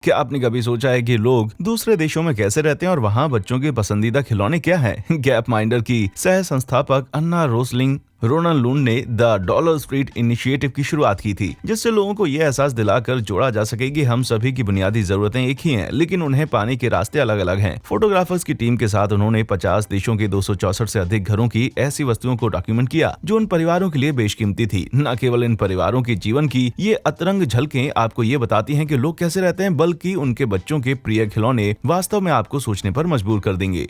क्या आपने कभी सोचा है कि लोग दूसरे देशों में कैसे रहते हैं और वहाँ बच्चों के पसंदीदा खिलौने क्या हैं? गैप माइंडर की सह संस्थापक अन्ना रोसलिंग रोनन लून ने द डॉलर स्ट्रीट इनिशिएटिव की शुरुआत की थी, जिससे लोगों को यह एहसास दिलाकर जोड़ा जा सके कि हम सभी की बुनियादी जरूरतें एक ही हैं, लेकिन उन्हें पाने के रास्ते अलग अलग हैं। फोटोग्राफर्स की टीम के साथ उन्होंने 50 देशों के 264 से अधिक घरों की ऐसी वस्तुओं को डॉक्यूमेंट किया जो उन परिवारों के लिए बेशकीमती थी। न केवल इन परिवारों के जीवन की ये अतरंग झलकें आपको ये बताती हैं कि लोग कैसे रहते हैं, बल्कि उनके बच्चों के प्रिय खिलौने वास्तव में आपको सोचने पर मजबूर कर देंगे।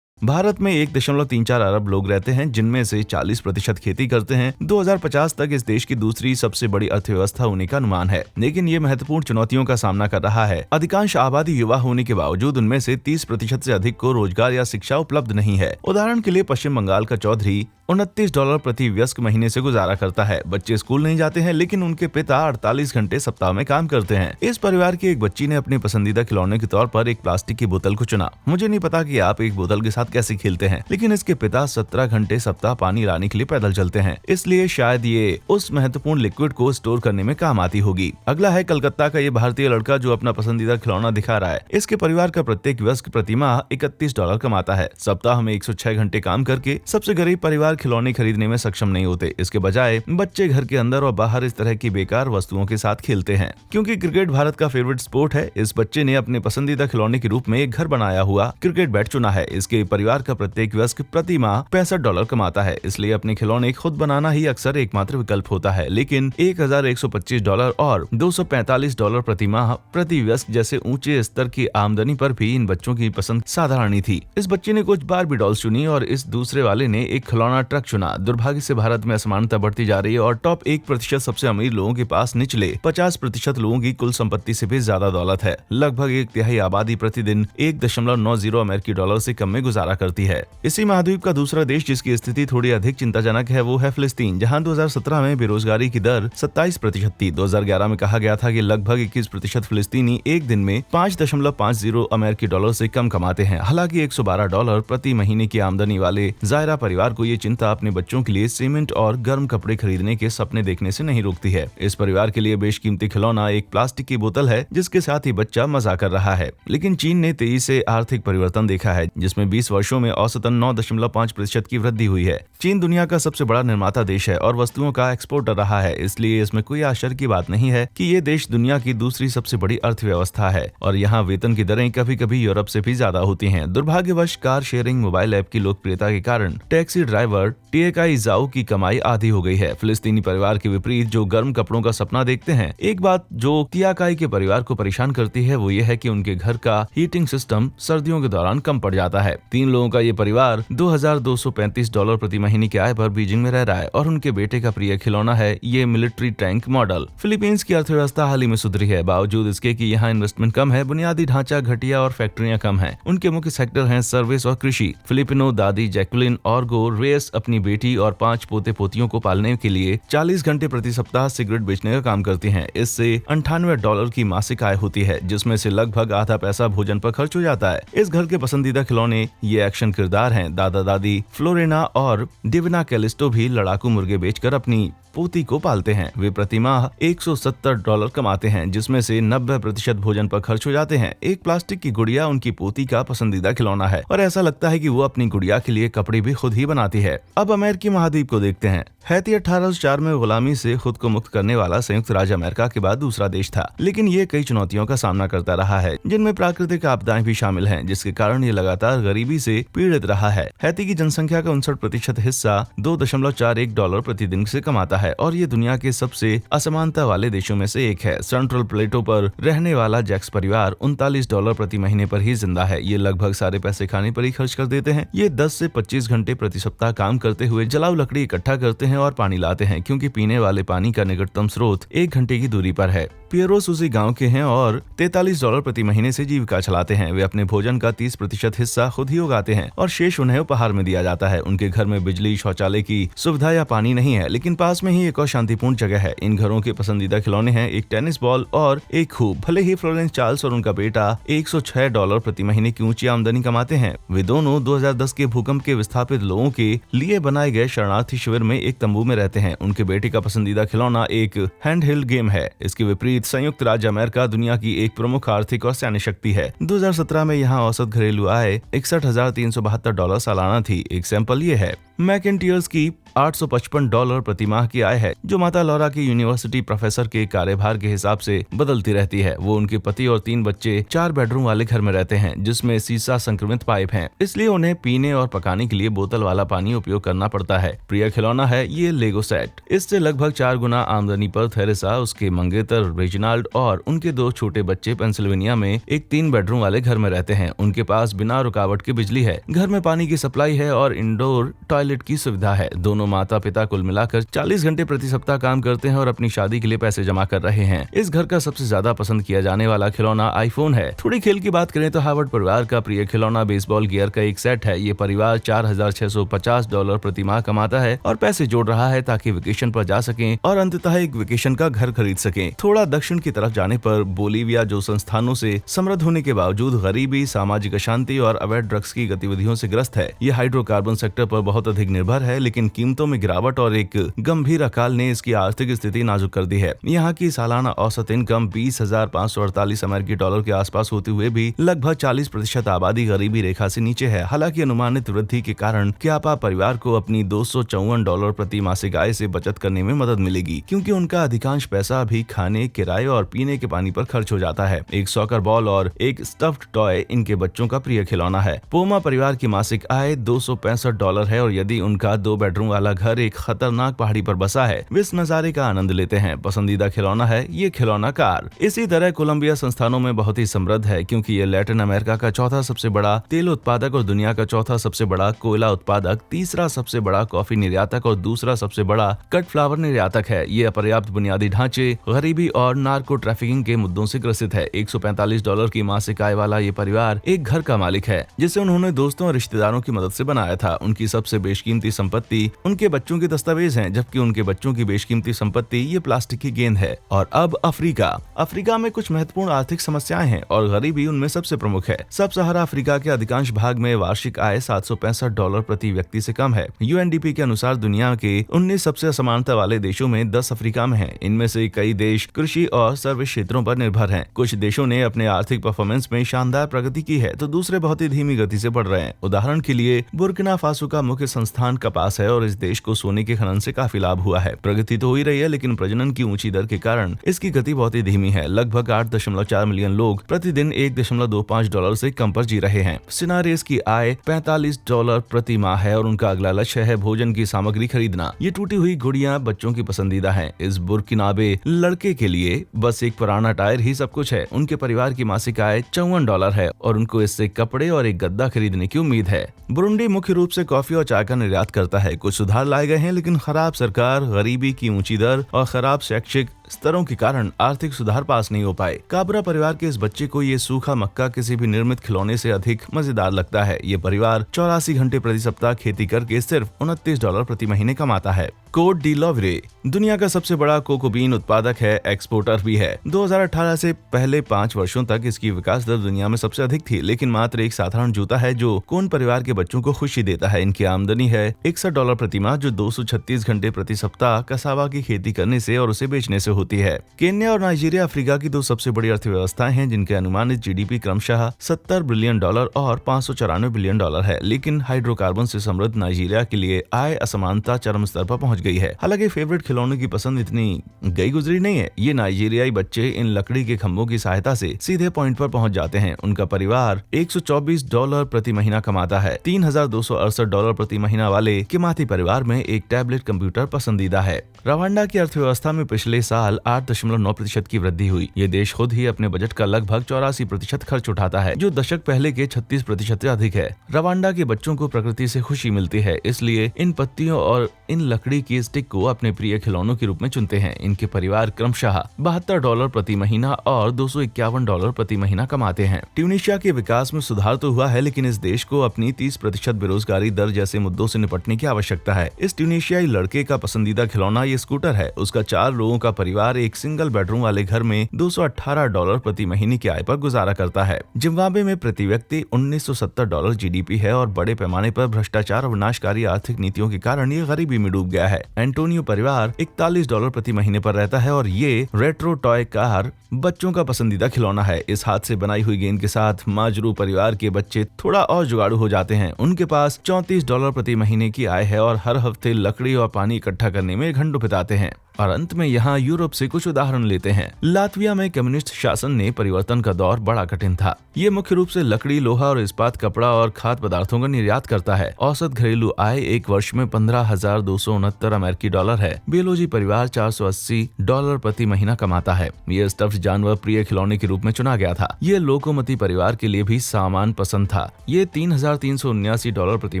भारत में 1.34 अरब लोग रहते हैं, जिनमें से 40% खेती करते हैं। 2050 तक इस देश की दूसरी सबसे बड़ी अर्थव्यवस्था होने का अनुमान है, लेकिन ये महत्वपूर्ण चुनौतियों का सामना कर रहा है। अधिकांश आबादी युवा होने के बावजूद उनमें से 30% से अधिक को रोजगार या शिक्षा उपलब्ध नहीं है। उदाहरण के लिए पश्चिम बंगाल का चौधरी $29 प्रति वयस्क महीने से गुजारा करता है। बच्चे स्कूल नहीं जाते हैं, लेकिन उनके पिता 48 घंटे सप्ताह में काम करते हैं। इस परिवार की एक बच्ची ने अपने पसंदीदा खिलौने के तौर पर एक प्लास्टिक की बोतल को चुना। मुझे नहीं पता कि आप एक बोतल के साथ कैसे खेलते हैं, लेकिन इसके पिता 17 घंटे सप्ताह पानी लाने के लिए पैदल चलते हैं, इसलिए शायद ये उस महत्वपूर्ण लिक्विड को स्टोर करने में काम आती होगी। अगला है कलकत्ता का ये भारतीय लड़का जो अपना पसंदीदा खिलौना दिखा रहा है। इसके परिवार का प्रत्येक वयस्क प्रति माह $31 कमाता है। सप्ताह में 106 घंटे काम करके सबसे गरीब परिवार खिलौने खरीदने में सक्षम नहीं होते। इसके बजाय बच्चे घर के अंदर और बाहर इस तरह की बेकार वस्तुओं के साथ खेलते हैं। क्योंकि क्रिकेट भारत का फेवरेट स्पोर्ट है, इस बच्चे ने अपने पसंदीदा खिलौने के रूप में एक घर बनाया हुआ क्रिकेट बैट चुना है। इसके परिवार का प्रत्येक वयस्क प्रति माह $65 कमाता है, इसलिए अपने खिलौने खुद बनाना ही अक्सर एकमात्र विकल्प होता है। लेकिन $1125 और $245 प्रति माह प्रति वयस्क जैसे ऊंचे स्तर की आमदनी पर भी इन बच्चों की पसंद साधारण ही थी। इस बच्चे ने कुछ बारबी डॉल्स चुनी और इस दूसरे वाले ने एक खिलौना ट्रक चुना। दुर्भाग्य से भारत में असमानता बढ़ती जा रही है और टॉप 1% सबसे अमीर लोगों के पास निचले 50% लोगों की कुल संपत्ति से भी ज्यादा दौलत है। लगभग 1/3 आबादी प्रतिदिन $1.90 अमेरिकी डॉलर से कम में गुजारा करती है। इसी महाद्वीप का दूसरा देश जिसकी स्थिति थोड़ी अधिक चिंताजनक है वो है फिलिस्तीन, जहां 2017 में बेरोजगारी की दर 27% थी। 2011 में कहा गया था कि लगभग 21% फिलिस्तीनी एक दिन में $5.50 अमेरिकी डॉलर से कम कमाते हैं। हालांकि $112 प्रति महीने की आमदनी वाले जायरा परिवार को ये चिंता अपने बच्चों के लिए सीमेंट और गर्म कपड़े खरीदने के सपने देखने से नहीं रोकती है। इस परिवार के लिए बेशकीमती खिलौना एक प्लास्टिक की बोतल है, जिसके साथ ही बच्चा मजा कर रहा है। लेकिन चीन ने तेजी से आर्थिक परिवर्तन देखा है, जिसमें 20 वर्षों में औसतन 9.5% की वृद्धि हुई है। चीन दुनिया का सबसे बड़ा निर्माता देश है और वस्तुओं का एक्सपोर्टर रहा है, इसलिए इसमें कोई आश्चर्य की बात नहीं है कि ये देश दुनिया की दूसरी सबसे बड़ी अर्थव्यवस्था है और यहाँ वेतन की दरें कभी कभी यूरोप से भी ज्यादा होती हैं। दुर्भाग्यवश कार शेयरिंग मोबाइल ऐप की लोकप्रियता के कारण टैक्सी ड्राइवर टिएकाई जाओ की कमाई आधी हो गई है। फिलिस्तीनी परिवार के विपरीत जो गर्म कपड़ों का सपना देखते हैं, एक बात जो तियाकाई के परिवार को परेशान करती है वो ये है कि उनके घर का हीटिंग सिस्टम सर्दियों के दौरान कम पड़ जाता है। 3 लोगों का ये परिवार $2,235 प्रति महीने की आय पर बीजिंग में रह रहा है और उनके बेटे का प्रिय खिलौना है ये मिलिट्री टैंक मॉडल। फिलीपींस की अर्थव्यवस्था हाल ही में सुधरी है, बावजूद इसके कि यहाँ इन्वेस्टमेंट कम है, बुनियादी ढांचा घटिया और फैक्ट्रियां कम हैं। उनके मुख्य सेक्टर हैं सर्विस और कृषि। फिलिपिनो दादी जैकुलिन ऑर्गो रेस अपनी बेटी और 5 पोते पोतियों को पालने के लिए 40 घंटे प्रति सप्ताह सिगरेट बेचने का काम करती हैं। इससे $98 की मासिक आय होती है, जिसमें से लगभग आधा पैसा भोजन पर खर्च हो जाता है। इस घर के पसंदीदा खिलौने ये एक्शन किरदार हैं। दादा दादी फ्लोरेना और डिविना कैलिस्टो भी लड़ाकू मुर्गे बेचकर अपनी पोती को पालते हैं। वे प्रति माह $170 कमाते हैं, जिसमें से 90% भोजन पर खर्च हो जाते हैं। एक प्लास्टिक की गुड़िया उनकी पोती का पसंदीदा खिलौना है और ऐसा लगता है कि वो अपनी गुड़िया के लिए कपड़े भी खुद ही बनाती है। अब अमेरिकी महाद्वीप को देखते हैं। हैती 1804 में गुलामी से खुद को मुक्त करने वाला संयुक्त राज्य अमेरिका के बाद दूसरा देश था, लेकिन ये कई चुनौतियों का सामना करता रहा है, जिनमें प्राकृतिक आपदाएं भी शामिल हैं, जिसके कारण ये लगातार गरीबी से पीड़ित रहा है। हैती की जनसंख्या का 59% हिस्सा $2.41 प्रतिदिन से कमाता है और ये दुनिया के सबसे असमानता वाले देशों में से एक है। सेंट्रल प्लेटो पर रहने वाला जैक्स परिवार $39 प्रति महीने पर ही जिंदा है। ये लगभग सारे पैसे खाने पर ही खर्च कर देते हैं। ये 10 से 25 घंटे प्रति सप्ताह काम करते हुए जलाऊ लकड़ी इकट्ठा करते हैं और पानी लाते हैं, क्योंकि पीने वाले पानी का निकटतम स्रोत 1 घंटे की दूरी पर है। पियरोस उसी गांव के हैं और $43 प्रति महीने से जीविका चलाते हैं। वे अपने भोजन का 30% हिस्सा खुद ही लोग आते हैं और शेष उन्हें उपहार में दिया जाता है। उनके घर में बिजली, शौचालय की सुविधा या पानी नहीं है, लेकिन पास में ही एक और शांतिपूर्ण जगह है। इन घरों के पसंदीदा खिलौने हैं एक टेनिस बॉल और एक खूब। भले ही फ्लोरेंस चार्ल्स और उनका बेटा $106 प्रति महीने की ऊंची आमदनी कमाते हैं, वे दोनों 2010 के भूकंप के विस्थापित लोगों के लिए बनाए गए शरणार्थी शिविर में एक तंबू में रहते हैं। उनके बेटे का पसंदीदा खिलौना एक हैंडहेल्ड गेम है। इसके विपरीत संयुक्त राज्य अमेरिका दुनिया की एक प्रमुख आर्थिक और सैन्य शक्ति है। 2017 में यहाँ औसत घरेलू आय $61,372 सालाना थी। एक सैंपल ये है। मैकेंटियर्स की $855 प्रति माह की आय है, जो माता लॉरा के यूनिवर्सिटी प्रोफेसर के कार्यभार के हिसाब से बदलती रहती है। वो, उनके पति और 3 बच्चे 4 बेडरूम वाले घर में रहते हैं, जिसमें सीसा संक्रमित पाइप हैं, इसलिए उन्हें पीने और पकाने के लिए बोतल वाला पानी उपयोग करना पड़ता है। प्रिय खिलौना है ये लेगो सेट। इससे लगभग 4 गुना आमदनी पर थेरेसा, उसके मंगेतर रेजिनाल्ड और उनके 2 छोटे बच्चे पेंसिल्वेनिया में एक 3 बेडरूम वाले घर में रहते हैं। उनके पास बिना रुकावट के बिजली है, घर में पानी की सप्लाई है और इंडोर टॉयलेट की सुविधा है। दोनों माता पिता कुल मिलाकर 40 घंटे प्रति सप्ताह काम करते हैं और अपनी शादी के लिए पैसे जमा कर रहे हैं। इस घर का सबसे ज्यादा पसंद किया जाने वाला खिलौना आईफोन है। थोड़ी खेल की बात करें तो हार्वर्ड परिवार का प्रिय खिलौना बेसबॉल गियर का एक सेट है। ये परिवार $4,650 प्रति माह कमाता है और पैसे जोड़ रहा है ताकि वेकेशन पर जा सकें और अंततः एक वेकेशन का घर खरीद सकें। थोड़ा दक्षिण की तरफ जाने पर बोलीविया, जो संस्थानों से समृद्ध होने के बावजूद गरीबी, सामाजिक अशांति और अवैध ड्रग्स की गतिविधियों से ग्रस्त है। ये हाइड्रोकार्बन सेक्टर पर बहुत अधिक निर्भर है, लेकिन कीमतों में गिरावट और एक गंभीर अकाल ने इसकी आर्थिक स्थिति नाजुक कर दी है। यहाँ की सालाना औसत इनकम $20,548 अमेरिकी डॉलर के आसपास होते हुए भी लगभग 40% आबादी गरीबी रेखा से नीचे है। हालांकि अनुमानित वृद्धि के कारण क्यापा परिवार को अपनी $254 प्रति मासिक आय से बचत करने में मदद मिलेगी, क्योंकि उनका अधिकांश पैसा भी खाने, किराए और पीने के पानी पर खर्च हो जाता है। एक सॉकर बॉल और एक स्टफ्ड टॉय इनके बच्चों का प्रिय खिलौना है। पोमा परिवार की मासिक आय $265 है और यदि उनका 2 बेडरूम वाला घर एक खतरनाक पहाड़ी पर बसा है, वे इस नजारे का आनंद लेते हैं। पसंदीदा खिलौना है ये खिलौना कार। इसी तरह कोलंबिया संस्थानों में बहुत ही समृद्ध है, क्योंकि ये लैटिन अमेरिका का चौथा सबसे बड़ा तेल उत्पादक और दुनिया का चौथा सबसे बड़ा कोयला उत्पादक, तीसरा सबसे बड़ा कॉफी निर्यातक और दूसरा सबसे बड़ा कट फ्लावर निर्यातक है। ये अपर्याप्त बुनियादी ढांचे, गरीबी और नार्को ट्रैफिकिंग के मुद्दों से ग्रसित है। $145 की मासिक आय वाला ये परिवार एक घर का मालिक है, जिसे उन्होंने दोस्तों और रिश्तेदारों की मदद से बनाया था। उनकी सबसे बेशकीमती संपत्ति उनके बच्चों के दस्तावेज हैं, जबकि उनके बच्चों की बेशकीमती संपत्ति ये प्लास्टिक की गेंद है। और अब अफ्रीका में कुछ महत्वपूर्ण आर्थिक समस्याएं हैं और गरीबी उनमें सबसे प्रमुख है। सब सहारा अफ्रीका के अधिकांश भाग में वार्षिक आय $765 प्रति व्यक्ति से कम है। यूएनडीपी के अनुसार दुनिया के 19 सबसे असमानता वाले देशों में 10 अफ्रीका में हैं। इनमें से कई देश कृषि और सर्विस क्षेत्रों पर निर्भर हैं। कुछ देशों ने अपने आर्थिक परफॉर्मेंस में शानदार प्रगति की है, तो दूसरे बहुत ही धीमी गति से बढ़ रहे हैं। उदाहरण के लिए बुर्किना फासो का मुख्य संस्थान कपास है और इस देश को सोने के खनन से काफी लाभ हुआ है। प्रगति तो हो ही रही है, लेकिन प्रजनन की ऊंची दर के कारण इसकी गति बहुत ही धीमी है। लगभग 8.4 मिलियन लोग प्रतिदिन $1.25 से कम पर जी रहे हैं। सिनारेस की आय $45 प्रति माह है और उनका अगला लक्ष्य है भोजन की सामग्री खरीदना। ये टूटी हुई गुड़ियां बच्चों की पसंदीदा हैं। इस बुर्किनाबे लड़के के लिए बस एक पुराना टायर ही सब कुछ है। उनके परिवार की मासिक आय $54 है और उनको इससे कपड़े और एक गद्दा खरीदने की उम्मीद है। बुरुंडी मुख्य रूप से कॉफी और चाय का निर्यात करता है। कुछ सुधार लाए गए हैं, लेकिन खराब सरकार, गरीबी की ऊंची दर और खराब शैक्षिक स्तरों के कारण आर्थिक सुधार पास नहीं हो पाए। काबरा परिवार के इस बच्चे को ये सूखा मक्का किसी भी निर्मित खिलौने से अधिक मजेदार लगता है। ये परिवार 84 घंटे प्रति सप्ताह खेती करके सिर्फ $29 प्रति महीने कमाता है। कोट डी लॉवरे दुनिया का सबसे बड़ा कोको बीन उत्पादक है, एक्सपोर्टर भी है। 2018 से पहले 5 वर्षों तक इसकी विकास दर दुनिया में सबसे अधिक थी, लेकिन मात्र एक साधारण जूता है जो कोन परिवार के बच्चों को खुशी देता है। इनकी आमदनी है $61 प्रति माह, जो 236 घंटे प्रति सप्ताह कसावा की खेती करने से और उसे बेचने से होती है। केन्या और नाइजीरिया अफ्रीका की 2 सबसे बड़ी अर्थव्यवस्थाएं हैं, जिनके अनुमानित जीडीपी क्रमशः $70 बिलियन और $594 बिलियन है। लेकिन हाइड्रोकार्बन से समृद्ध नाइजीरिया के लिए आय असमानता चरम स्तर पर पहुंच गई है। हालांकि फेवरेट खिलौनों की पसंद इतनी गई गुजरी नहीं है। ये नाइजीरियाई बच्चे इन लकड़ी के खंभों की सहायता से सीधे पॉइंट पर पहुंच जाते हैं। उनका परिवार $124 प्रति महीना कमाता है। $3,268 प्रति महीना वाले किमाती परिवार में एक टैबलेट कंप्यूटर पसंदीदा है। रवांडा की अर्थव्यवस्था में पिछले साल साल 8.9% की वृद्धि हुई। ये देश खुद ही अपने बजट का लगभग 84% खर्च उठाता है, जो दशक पहले के 36% से अधिक है। रवांडा के बच्चों को प्रकृति से खुशी मिलती है, इसलिए इन पत्तियों और इन लकड़ी की स्टिक को अपने प्रिय खिलौनों के रूप में चुनते हैं। इनके परिवार क्रमशः $72 प्रति महीना और $251 प्रति महीना कमाते हैं। ट्यूनीशिया के विकास में सुधार तो हुआ है, लेकिन इस देश को अपनी 30% बेरोजगारी दर जैसे मुद्दों से निपटने की आवश्यकता है। इस ट्यूनीशियाई लड़के का पसंदीदा खिलौना ये स्कूटर है। उसका 4 लोगों का परिवार एक सिंगल बेडरूम वाले घर में $218 प्रति महीने की आय पर गुजारा करता है। जिम्बाब्वे में प्रति व्यक्ति $1970 जीडीपी है और बड़े पैमाने पर भ्रष्टाचार और विनाशकारी आर्थिक नीतियों के कारण ये गरीबी में डूब गया है। एंटोनियो परिवार $41 प्रति महीने पर रहता है और ये रेट्रो टॉय कार बच्चों का पसंदीदा खिलौना है। इस हाथ से बनाई हुई गेंद के साथ माजरू परिवार के बच्चे थोड़ा और जुगाड़ू हो जाते हैं। उनके पास $34 प्रति महीने की आय है और हर हफ्ते लकड़ी और पानी इकट्ठा करने में घंटों बिताते हैं। और अंत में यहाँ यूरोप से कुछ उदाहरण लेते हैं। लातविया में कम्युनिस्ट शासन ने परिवर्तन का दौर बड़ा कठिन था। ये मुख्य रूप से लकड़ी, लोहा और इस्पात, कपड़ा और खाद्य पदार्थों का निर्यात करता है। औसत घरेलू आय एक वर्ष में $15,269 अमेरिकी डॉलर है। बेलोजी परिवार $480 प्रति महीना कमाता है। ये स्टफ्ड जानवर प्रिय खिलौने के रूप में चुना गया था। ये लोकोमती परिवार के लिए भी सामान पसंद था। ये $3,379 प्रति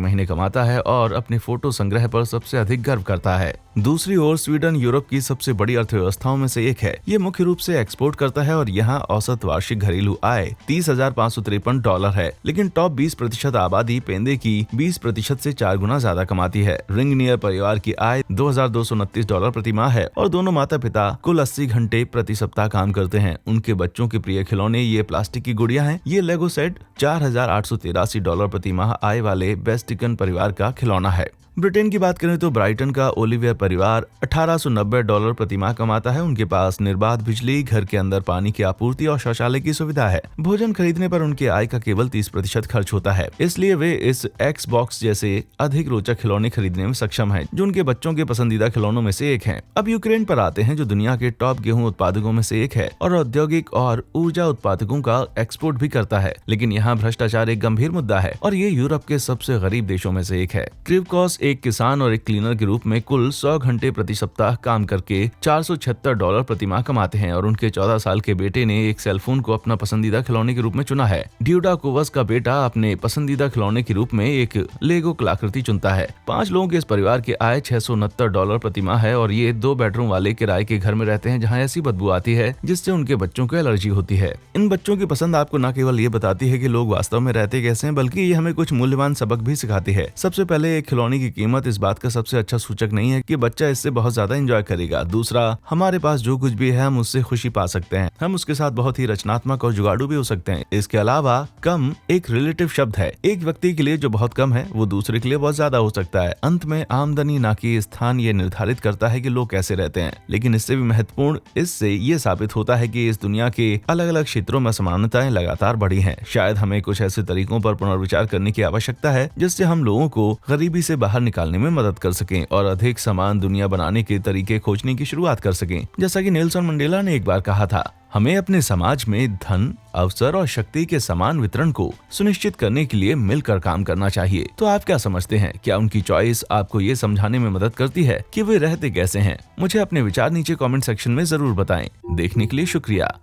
महीने कमाता है और अपने फोटो संग्रह पर सबसे अधिक गर्व करता है। दूसरी ओर स्वीडन यूरोप की सबसे बड़ी अर्थव्यवस्थाओं में से एक है। ये मुख्य रूप से एक्सपोर्ट करता है और यहाँ औसत वार्षिक घरेलू आय $30,553 है। लेकिन टॉप 20% आबादी पेंदे की 20% से 4 गुना ज्यादा कमाती है। रिंगनियर परिवार की आय $2,229 प्रति माह है और दोनों माता पिता कुल 80 घंटे प्रति सप्ताह काम करते हैं। उनके बच्चों के प्रिय खिलौने ये प्लास्टिक की गुड़िया हैं। ये लेगो सेट $4,883 प्रति माह आय वाले बेस्टिकन परिवार का खिलौना है। ब्रिटेन की बात करें तो ब्राइटन का ओलिवियर परिवार $1,890 प्रति माह कमाता है। उनके पास निर्बाध बिजली, घर के अंदर पानी की आपूर्ति और शौचालय की सुविधा है। भोजन खरीदने पर उनके आय का केवल 30% खर्च होता है, इसलिए वे इस Xbox जैसे अधिक रोचक खिलौने खरीदने में सक्षम हैं, जो उनके बच्चों के पसंदीदा खिलौनों में से एक है। अब यूक्रेन पर आते हैं, जो दुनिया के टॉप गेहूं उत्पादकों में से एक है और औद्योगिक और ऊर्जा उत्पादकों का एक्सपोर्ट भी करता है। लेकिन यहाँ भ्रष्टाचार एक गंभीर मुद्दा है और ये यूरोप के सबसे गरीब देशों में से एक है। क्रिवकॉस एक किसान और एक क्लीनर के रूप में कुल 100 घंटे प्रति सप्ताह काम करके $476 प्रति माह कमाते हैं और उनके 14 साल के बेटे ने एक सेलफोन को अपना पसंदीदा खिलौने के रूप में चुना है। ड्यूडाकोवस का बेटा अपने पसंदीदा खिलौने के रूप में एक लेगो कलाकृति चुनता है। 5 लोगों के इस परिवार की आय $669 प्रति माह है और ये 2 बेडरूम वाले किराए के घर में रहते हैं, जहाँ ऐसी बदबू आती है जिससे उनके बच्चों को एलर्जी होती है। इन बच्चों की पसंद आपको न केवल ये बताती है कि लोग वास्तव में रहते कैसे हैं, बल्कि ये हमें कुछ मूल्यवान सबक भी सिखाती है। सबसे पहले, एक खिलौने की कीमत इस बात का सबसे अच्छा सूचक नहीं है कि बच्चा इससे बहुत ज्यादा एंजॉय करेगा। दूसरा, हमारे पास जो कुछ भी है हम उससे खुशी पा सकते हैं। हम उसके साथ बहुत ही रचनात्मक और जुगाड़ू भी हो सकते हैं। इसके अलावा कम एक रिलेटिव शब्द है। एक व्यक्ति के लिए जो बहुत कम है वो दूसरे के लिए बहुत ज्यादा हो सकता है। अंत में आमदनी ना कि स्थान ये निर्धारित करता है कि लोग कैसे रहते हैं, लेकिन इससे भी महत्वपूर्ण इससे ये साबित होता है कि इस दुनिया के अलग अलग क्षेत्रों में समानताएं लगातार बढ़ी हैं। शायद हमें कुछ ऐसे तरीकों पर पुनर्विचार करने की आवश्यकता है जिससे हम लोगों को गरीबी से बाहर निकालने में मदद कर सकें और अधिक समान दुनिया बनाने के तरीके खोजने की शुरुआत कर सकें। जैसा कि नेल्सन मंडेला ने एक बार कहा था, हमें अपने समाज में धन, अवसर और शक्ति के समान वितरण को सुनिश्चित करने के लिए मिलकर काम करना चाहिए। तो आप क्या समझते हैं? क्या उनकी चॉइस आपको ये समझाने में मदद करती है कि वे रहते कैसे हैं? मुझे अपने विचार नीचे कमेंट सेक्शन में जरूर बताएं। देखने के लिए शुक्रिया।